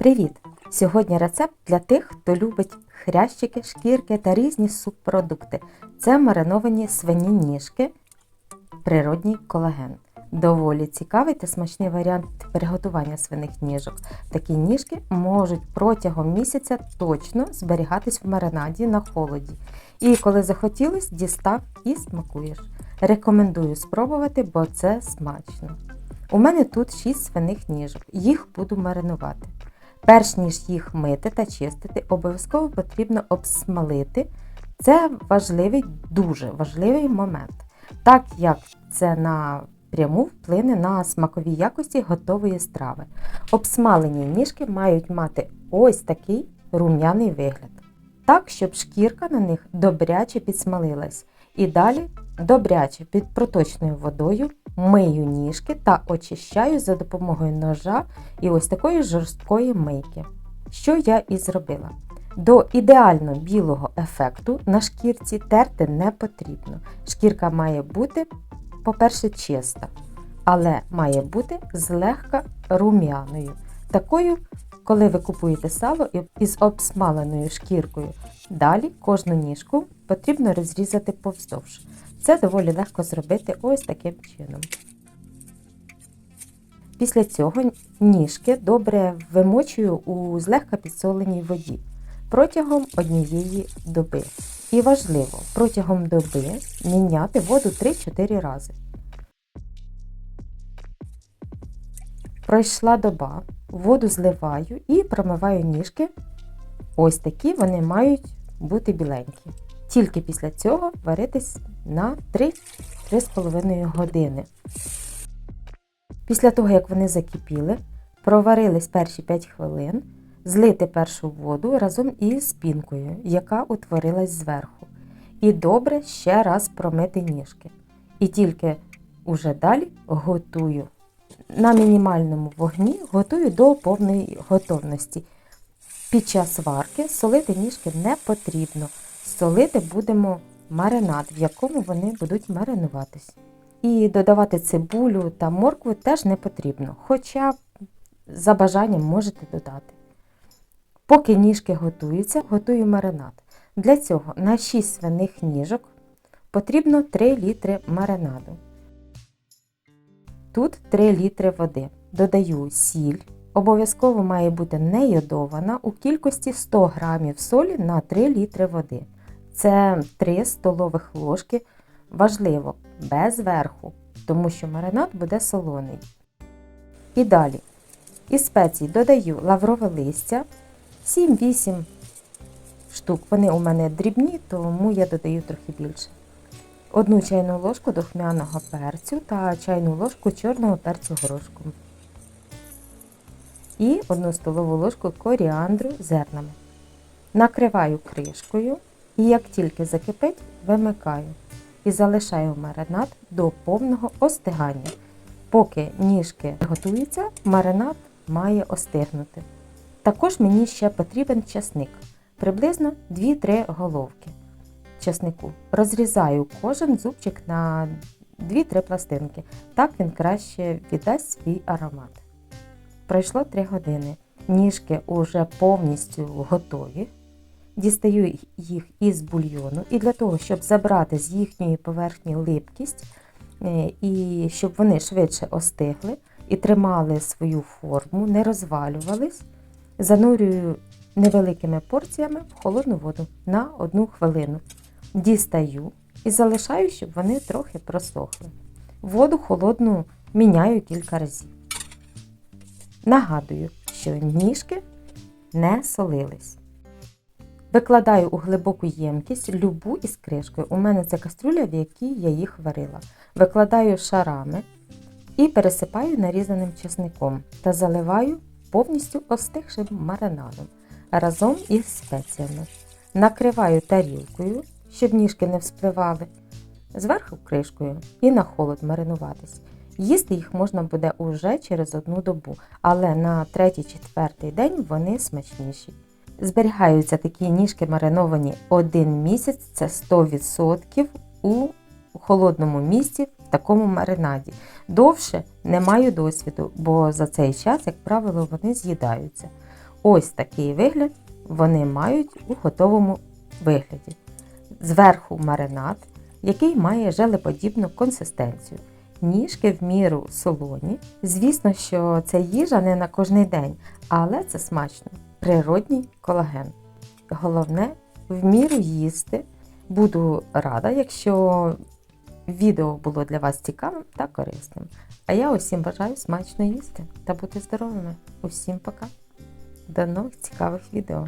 Привіт! Сьогодні рецепт для тих, хто любить хрящики, шкірки та різні субпродукти. Це мариновані свині ніжки, природній колаген. Доволі цікавий та смачний варіант приготування свиних ніжок. Такі ніжки можуть протягом місяця точно зберігатись в маринаді на холоді. І коли захотілось, дістав і смакуєш. Рекомендую спробувати, бо це смачно. У мене тут 6 свиних ніжок, їх буду маринувати. Перш ніж їх мити та чистити, обов'язково потрібно обсмалити. Це важливий, дуже важливий момент, так як це напряму вплине на смакові якості готової страви. Обсмалені ніжки мають мати ось такий рум'яний вигляд. Так, щоб шкірка на них добряче підсмалилась. І далі добряче під проточною водою мию ніжки та очищаю за допомогою ножа і ось такої жорсткої мийки. Що я і зробила. До ідеально білого ефекту на шкірці терти не потрібно. Шкірка має бути, по-перше, чиста, але має бути злегка рум'яною. Такою, коли ви купуєте сало із обсмаленою шкіркою. Далі кожну ніжку потрібно розрізати повздовж. Це доволі легко зробити ось таким чином. Після цього ніжки добре вимочую у злегка підсоленій воді протягом однієї доби. І важливо, протягом доби міняти воду 3-4 рази. Пройшла доба, воду зливаю і промиваю ніжки. Ось такі вони мають бути біленькі. Тільки після цього варитись на 3-3,5 години. Після того, як вони закипіли, проварились перші 5 хвилин, злити першу воду разом із пінкою, яка утворилась зверху. І добре ще раз промити ніжки. І тільки уже далі готую. На мінімальному вогні готую до повної готовності. Під час варки солити ніжки не потрібно. Солити будемо маринад, в якому вони будуть маринуватись. І додавати цибулю та моркву теж не потрібно, хоча за бажанням можете додати. Поки ніжки готуються, готую маринад. Для цього на 6 свиних ніжок потрібно 3 літри маринаду. Тут 3 літри води. Додаю сіль. Обов'язково має бути не йодована у кількості 100 г солі на 3 літри води. Це 3 столових ложки. Важливо, без верху, тому що маринад буде солоний. І далі із спецій додаю лаврове листя, 7-8 штук. Вони у мене дрібні, тому я додаю трохи більше. 1 чайну ложку духмяного перцю та чайну ложку чорного перцю горошком. І 1 столову ложку коріандру зернами. Накриваю кришкою і як тільки закипить, вимикаю. І залишаю маринад до повного остигання. Поки ніжки готуються, маринад має остигнути. Також мені ще потрібен часник. Приблизно 2-3 головки часнику. Розрізаю кожен зубчик на 2-3 пластинки. Так він краще віддасть свій аромат. Пройшло 3 години. Ніжки уже повністю готові. Дістаю їх із бульйону і для того, щоб забрати з їхньої поверхні липкість і щоб вони швидше остигли і тримали свою форму, не розвалювались, занурюю невеликими порціями в холодну воду на 1 хвилину. Дістаю і залишаю, щоб вони трохи просохли. Воду холодну міняю кілька разів. Нагадую, що ніжки не солились. Викладаю у глибоку ємкість любу із кришкою. У мене це кастрюля, в якій я їх варила. Викладаю шарами і пересипаю нарізаним чесником та заливаю повністю остигшим маринадом разом із спеціями. Накриваю тарілкою, щоб ніжки не вспливали, зверху кришкою і на холод маринуватись. Їсти їх можна буде уже через 1 добу, але на 3-4 день вони смачніші. Зберігаються такі ніжки мариновані 1 місяць, це 100% у холодному місці в такому маринаді. Довше не маю досвіду, бо за цей час, як правило, вони з'їдаються. Ось такий вигляд вони мають у готовому вигляді. Зверху маринад, який має желеподібну консистенцію. Ніжки в міру солоні. Звісно, що це їжа не на кожний день, але це смачно. Природній колаген. Головне – в міру їсти. Буду рада, якщо відео було для вас цікавим та корисним. А я усім бажаю смачно їсти та бути здоровими. Усім пока! До нових цікавих відео!